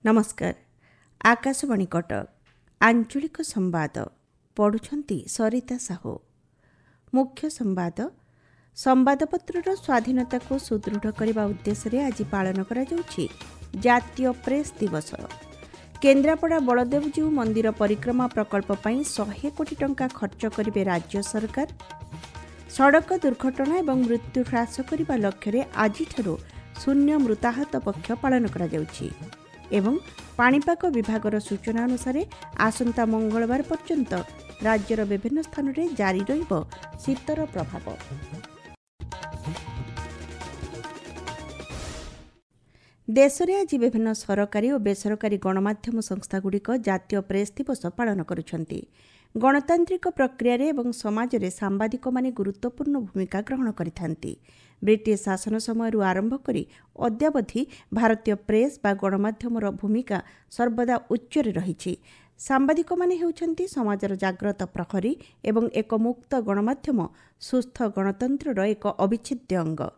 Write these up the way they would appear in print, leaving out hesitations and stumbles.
नमस्कार। आकाशवाणी कटक आंचलिक संवाद पढ़ुछंती सरिता साहू। मुख्य संवाद संवादपत्रर स्वाधीनता को सुदृढ़ करने उद्देश्य आज पालन करा जाउछि जातीय प्रेस दिवस। केन्द्रापड़ा बलदेवजीउ मंदिर परिक्रमा प्रकल्प पई 100 कोटी टंका खर्च करिवे राज्य सरकार। सड़क दुर्घटना और मृत्यु ह्रास करने लक्ष्य आज शून्य मृताहत पक्ष पालन करा जाउछि एवं पाणीपाग विभागर सूचना अनुसार आसंता मंगलवार पर्यंत राज्यर विभिन्न स्थान में जारी रहिब शीतर प्रभाव। देश में आज विभिन्न सरकारी और बेसरकारी गणमाध्यम संस्थागुड़िक जातीय प्रेस दिवस पालन करुछंती। गणतांत्रिक प्रक्रिया एवं समाज में सांबादिक माने गुरुत्वपूर्ण भूमिका ग्रहण करिथांती। ब्रिटिश शासन समय आरंभ करी अद्यावधि भारतीय प्रेस बा गणमाध्यमर भूमिका सर्वदा उच्चरे रहिछि। सांबादिक माने हेउछंती समाजर जाग्रत प्रहरी एवं एक मुक्त गणमाध्यम सुस्थ गणतंत्रर एक अविच्छेद्य अंग।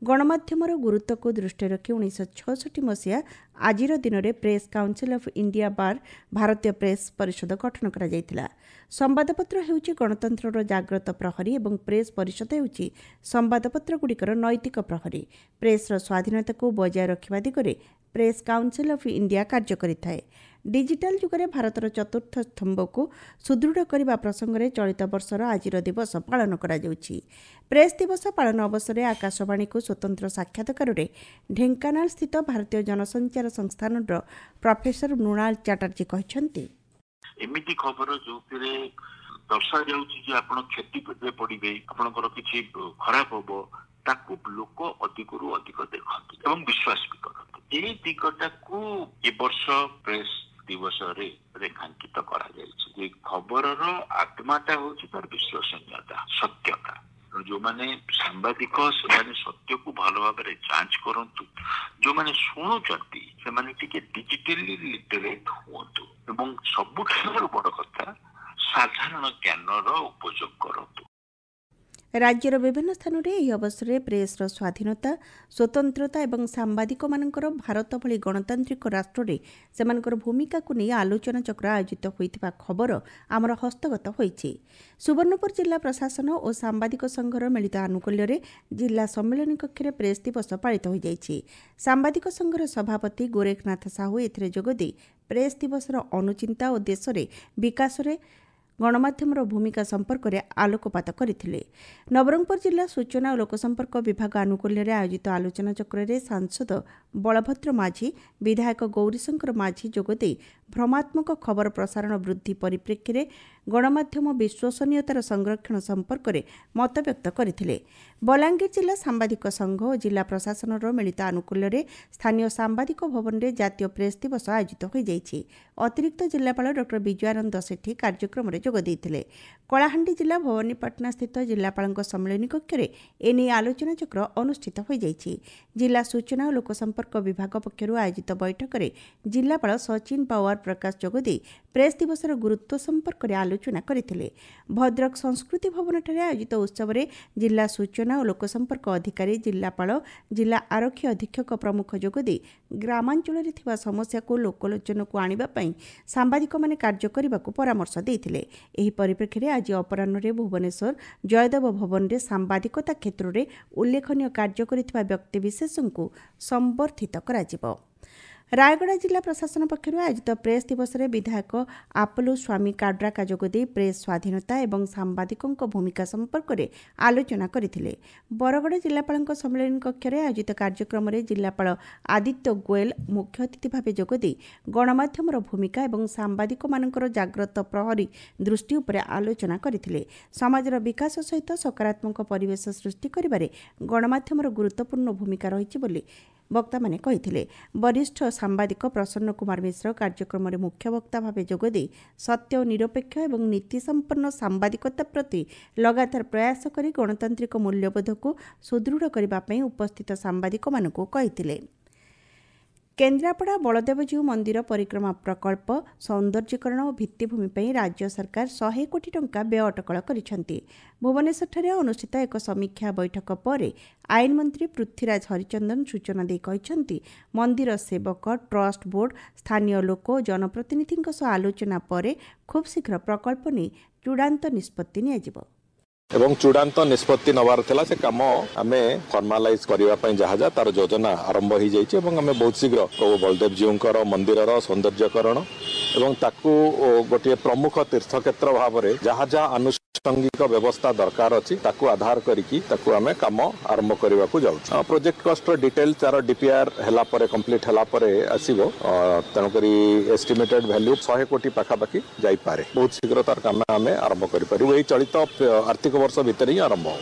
गणमाध्यमर गुरुत्व को दृष्टि रखी 1966 मसीहा आजिर दिन में प्रेस काउंसिल ऑफ इंडिया बार भारतीय प्रेस परिषद गठन करा जायतिला। संवादपत्र हेउछि गणतंत्रर जाग्रत प्रहरी एवं प्रेस परिषद हेउछि संवादपत्र गुड़िकर नैतिक प्रहरी। प्रेसर स्वाधीनता को बजाय रखिबा दिगरे प्रेस काउंसिल ऑफ इंडिया कार्य करिथाए। डिजिटल जुगरे भारतर चतुर्थ स्तंभ को सुदृढ़ करने प्रसंग में चलित वर्षर आज दिवस पालन करा जाउछि। प्रेस दिवस पालन अवसर में आकाशवाणी को स्वतंत्र साक्षात्कार में ढेंकानाल स्थित भारतीय जनसंचार संस्थान प्रोफेसर मृणाल चैटर्जी कहते एमिति खबर जो दर्शा जाउछि जे आपण क्षति पड़िबे आपनकर किछि खराब होबो ताकू लोक अधिकरू अधिक देखते एवं विश्वास भी करते। ए दिगटा को ए वर्ष प्रेस दिवस रे रेखांकित करा जायछि जे खबरर आत्माटा होछि तार विश्वसनीयता सत्यता। जो माने सांबादिक से सत्य को भलो भाव में जांच करंतु, जो माने शुणुचंती से माने टिके डिजिटली लिटरेट हुअन्तु एवं सबुठारु बड़ कथा साधारण ज्ञानर उपयोग करंतु। राज्यर विभिन्न स्थान में यह अवसर में प्रेसर स्वाधीनता स्वतंत्रता और सांबादिक मानकर भारत भली गणतांत्रिक राष्ट्र में सेमानकर भूमिका को नहीं आलोचना चक्र आयोजित होइतिबा खबर आमर हस्तगत होइछि। सुवर्णपुर जिला प्रशासन और सांबादिक संघर मिलित आनुकूल्य जिला सम्मेलन कक्ष में प्रेस दिवस पालित हो जाइछि। सांबादिक संघर सभापति गोरेखनाथ साहू एथिरे जोगदी प्रेस दिवसर अनुचिंता और देश में विकास में गणमाध्यमर भूमिका संपर्क में आलोकपात करथिले। नवरंगपुर जिला सूचना और लोकसंपर्क विभाग आनुकूल्य आयोजित आलोचना चक्र में सांसद बलभद्र माझी विधायक गौरीशंकर माझी जोगदे भ्रमात्मक खबर प्रसारण वृद्धि परिप्रेक्षी में गणमाध्यम विश्वसनीयतार संरक्षण संपर्क में मत व्यक्त करथिले। बलांगीर जिला सांबादिक संघ और जिला प्रशासन मिलित आनुकूल्य स्थानीय सांबादिक भवन में जातीय प्रेस दिवस आयोजित हो जाइछि। अतिरिक्त जिलापाल डॉ विजयानंद सेठी कार्यक्रम में जोग देइथिले। कलाहांडी जिला भवानीपाटना स्थित जिलापाल सम्मेलन कक्ष में एने आलोचना चक्र अनुष्ठित हो जाइछि। जिला सूचना और लोकसंपर्क विभाग पक्षर आयोजित बैठक में जिलापाल सचिन पावार प्रकाश जोगदे प्रेस दिवसर गुरुत्व संपर्क में आलोचना करथिले। भद्रक संस्कृति भवन ठारे आयोजित उत्सव में जिला सूचना और लोकसंपर्क अधिकारी जिलापाल जिला आरक्षी अधीक्षक प्रमुख जोगदे ग्रामांचल में थिबा समस्या को लोकलोचन को आनिबा पई सांबादिक माने कार्य करबाकू परामर्श देइथिले। एही परिप्रेक्षी में आज अपराह्न भुवनेश्वर जयदेव भवन में सांबादिकता क्षेत्र में उल्लेखनीय कार्य करिथिबा व्यक्तिविशेषଙ୍କୁ संबर्धित कराजिबो। रायगड़ा जिला प्रशासन पक्षर आयोजित प्रेस दिवस में विधायक आपलू स्वामी काड्राका जोगदे प्रेस स्वाधीनता और सांबादिकों भूमिका संपर्क में आलोचना करथिले। बरगड़ जिलापाल सम्मेलन कक्ष में आयोजित कार्यक्रम में जिलापाल आदित्य गोयल मुख्य अतिथि भाव जोगदे गणमाध्यमर भूमिका और सांबादिक मानकर जाग्रत प्रहरी दृष्टि उपर आलोचना करथिले। समाजर विकास सहित सकारात्मक परिवेश सृष्टि करिबारे गणमाध्यमर गुरुत्वपूर्ण भूमिका रहिछि बोली वक्ता माने कहिथिले। वरिष्ठ सांबादिक प्रसन्न कुमार मिश्र कार्यक्रम में मुख्य वक्ता भाव जोगदे सत्य और निरपेक्ष और नीति संपन्न सांबादिकता प्रति लगातार प्रयास करी गणतांत्रिक मूल्यबोध को सुदृढ़ करने उपस्थित सांबादिक मानकु कहिथिले। केन्द्रापड़ा बलदेवजीउ मंदिर परिक्रमा प्रकल्प सौंदर्यीकरण और भित्तिभूमि पर राज्य सरकार 100 कोटी टंका व्यय अटकल करिसेंति। भुवनेश्वर अनुष्ठित एक समीक्षा बैठक पर आईन मंत्री पृथ्वीराज हरिचंदन सूचना दी कहिसेंति मंदिर सेवक ट्रस्ट बोर्ड स्थानीय लोक और जनप्रतिनिधि आलोचना पर खूब शीघ्र प्रकल्प नहीं चूड़ांत निष्पत्ति नियाजिबो। एवं चूड़ांत निष्पत्ति नवार थिला से काम आमे फॉर्मलाइज करिवा पई जहाजा तार योजना आरंभ हो जाइए और आमे बहुत शीघ्र प्रभु बलदेव जीउंकर मंदिरर सौंदर्यकरण एवं ताकू गोटे प्रमुख तीर्थक्षेत्र भाव में जहाँ जहाँ आनुषंगिक व्यवस्था दरकार अच्छी ताकू आधार करिकी ताकू आमे काम आरंभ करने को जाऊँ। प्रोजेक्ट कॉस्ट डिटेल तार डीपीआर हला परे कंप्लीट हला परे आसीबो तेणुकरी एस्टिमेटेड वैल्यू 100 कोटी पाखापाखि जाई पारे। बहुत शीघ्र तार काम आमे आरंभ करि परिबो। एई चलित आर्थिक वर्ष भितर ही आरंभ हो।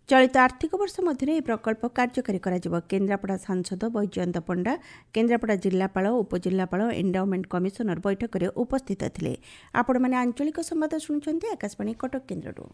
चलित आर्थिक वर्ष मध्य प्रकल्प कार्यकारी करा केन्द्रापड़ा सांसद बैजयंत पंडा केन्द्रापड़ा जिलापाल उपजिलापाल एंडाउमेंट कमिशनर बैठक में उपस्थित थिले। आपण माने आंचलिक संवाद शुणुचंती आकाशवाणी कटक केन्द्ररू।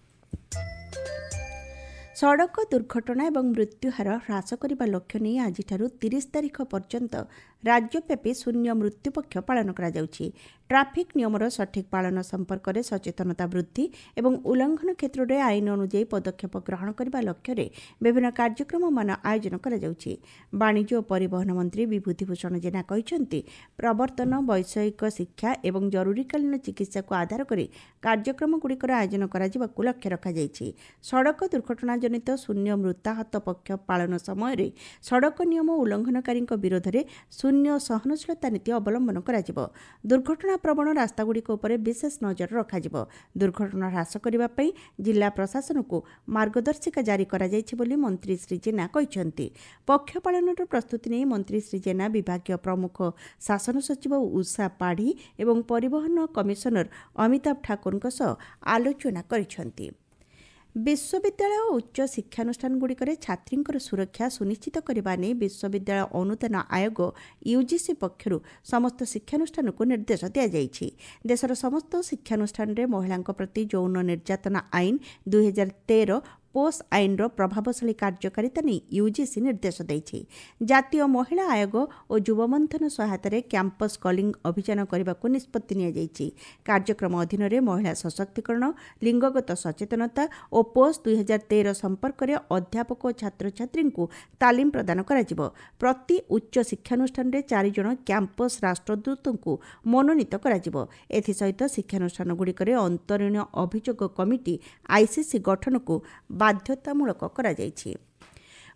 सड़क दुर्घटना और मृत्युहार ह्रास करने लक्ष्य नहीं आज 30 तारीख पर्यंत राज्यव्यापी शून्य मृत्युपक्ष पालन करा जाउछि। ट्राफिक नियमर सठिक पालन संपर्क में सचेतनता वृद्धि और उल्लंघन क्षेत्र में आईन अनुଯାयी पदक्षेप ग्रहण करने लक्ष्य में विभिन्न कार्यक्रम मान आयोजन करा जाउछि। वाणिज्य और परिवहन मंत्री विभूतिभूषण जेना कहिसेंति प्रवर्तन वैषयिक शिक्षा और जरूरीकालीन चिकित्सा को आधार कर कार्यक्रम गुड़िकर आयोजन करा जिबाकु लक्ष्य रखा जाइछि। सड़क दुर्घटना जनित शून्य मृताहत पक्ष पालन समय सड़क नियम उल्लंघनकारी विरोध में शून्य सहनशीलता नीति अवलंबन करा दुर्घटना प्रवण रास्तागुड़िक उपर विशेष नजर रखा दुर्घटना ह्रास करने जिला प्रशासन को मार्गदर्शिका जारी करा जाइछि बोली मंत्री श्री जेना कहिसेंति। पक्ष पालन प्रस्तुति नहीं मंत्री श्री जेना विभागीय प्रमुख शासन सचिव उषा पाढ़ी और परिवहन कमिशनर अमिताभ ठाकुर आलोचना करिसेंति। विश्वविद्यालय और उच्च शिक्षानुष्ठानगुड़िकर छात्रींकर सुरक्षा सुनिश्चित करने नहीं विश्वविद्यालय अनुदान आयोग यूजीसी पक्षरु समस्त शिक्षानुष्ठान को निर्देश दिया जाइछि। देशर समस्त शिक्षानुष्ठान में महिलां प्रति यौन निर्यातना आईन 2013 पोस आईन प्रभावशाली कार्यकारिता नहीं यूजीसी निर्देश देइछि। जातीय महिला आयोग और युवमंथन सहायता कैंपस कॉलिंग अभियान करने को निष्पत्ति निया जाइछि। कार्यक्रम अधीन में महिला सशक्तिकरण लिंगगत सचेतनता और पोस 2013 संपर्क में अध्यापक और छात्र छात्री को तालीम प्रदान करा। प्रति उच्च शिक्षानुष्ठान 4 जन कैंपस राष्ट्रदूत को मनोनीत करा। एथिसहित शिक्षानुष्ठानगुड़िकर अंतरीण अभियोग कमिटी आईसीसी गठन को बाध्यतामूलक करा जाइछि।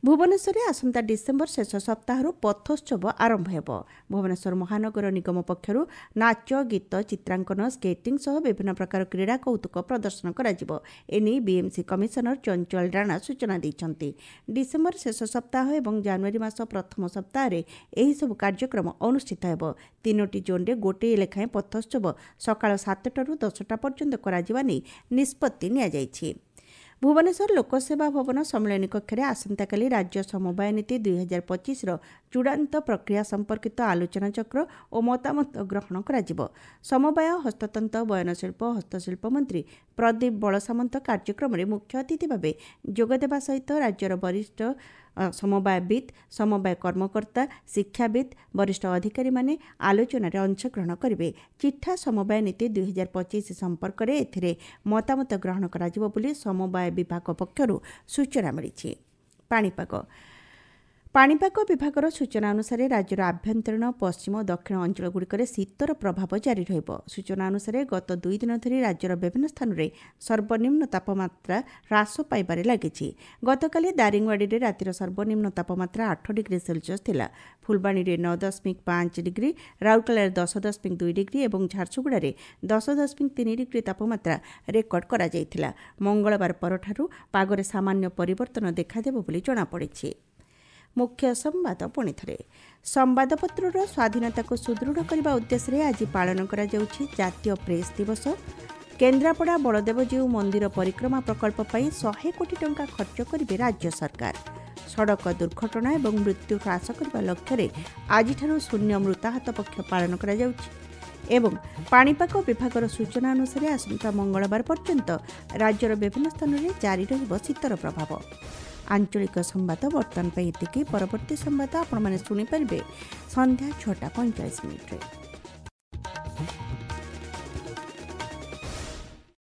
भुवनेश्वर आसंता डिसेम्बर शेष सप्ताह पथोत्सव आरंभ हेबो। भुवनेश्वर महानगर निगम पक्षरु नाच गीत चित्रांकन स्केटिंग सह विभिन्न प्रकार क्रीड़ा कौतुक प्रदर्शन करा। एने बीएमसी कमिशनर चंचल राणा सूचना दैछन्ति। डिसेम्बर शेष सप्ताह और जनवरी मास प्रथम सप्ताह एही सब कार्यक्रम अनुष्ठित हेबो। 3टी जोन रे गोटे लेखाएं पथोत्सव सकाळ 7टारू 10टा पर्यंत करा निष्पत्ति निया जाइछि। भुवनेश्वर लोकसेवा भवन सम्मेलन कक्ष आसंताकाली राज्य समवाय नीति 2025 चूड़ांत प्रक्रिया संपर्कित आलोचना चक्र और मतामत ग्रहण करा। समवाय हस्ततंत्र बयनशिल्प हस्तशिल्प मंत्री प्रदीप बलसामंत कार्यक्रम में मुख्य अतिथि भाव जोगदेवा सहित राज्यर वरिष्ठ समवायविद समवाय कर्मकर्ता शिक्षाविद वरिष्ठ अधिकारी माने आलोचना अंशग्रहण करेंगे। चिठा समवाय नीति 2025 संपर्क में एथिरे मतामत ग्रहण करा जिवो बोली समवाय विभाग पक्षरु सूचना मिली। पाणीपाग विभागर सूचना अनुसार राज्यर आभ्यंतरीण पश्चिम और दक्षिण अंचलगुड़िकर शीतर प्रभाव जारी रहिबो। सूचना अनुसार गत 2 दिन धरी राज्यर विभिन्न स्थान में सर्वनिम्न तापमात्रा ह्रास पाइबारे लागिछि। गतकाली दारिंगवाड़ी में रातिर सर्वनिम्न तापमात्रा 8 डिग्री सेल्सियस थिला। फुलबाणी में 9.5 डिग्री, राउरकेला 10.2 डिग्री और झारसुगुड़ा 10.3 डिग्री तापमात्रा रेकर्ड करा जायथिला। मंगलवार परठारु पागरे सामान्य परिवर्तन देखादेव बोली जଣାपड़िछि। मुख्य संवाद पुणी थे। संवादपत्र स्वाधीनता को सुदृढ़ करने उद्देश्य आज पालन करा जाउछि जातीय प्रेस दिवस। केन्द्रापड़ा बलदेवजीउ मंदिर परिक्रमा प्रकल्प पर 100 कोटी टंका खर्च करेंगे राज्य सरकार। सड़क दुर्घटना और मृत्यु ह्रास करने लक्ष्य आज शून्य मृताहत पक्ष पालन करा जाउछि एवं पाणीपाग विभागर सूचना अनुसार आसंता मंगलवार पर्यंत राज्यर विभिन्न स्थान में जारी रहिबो शीतर प्रभाव। आंचलिक संवाद बर्तमान एतिकी। परवर्ती संवाद आपण शुणिपारे संध्या 6:45 मिनिट्रे।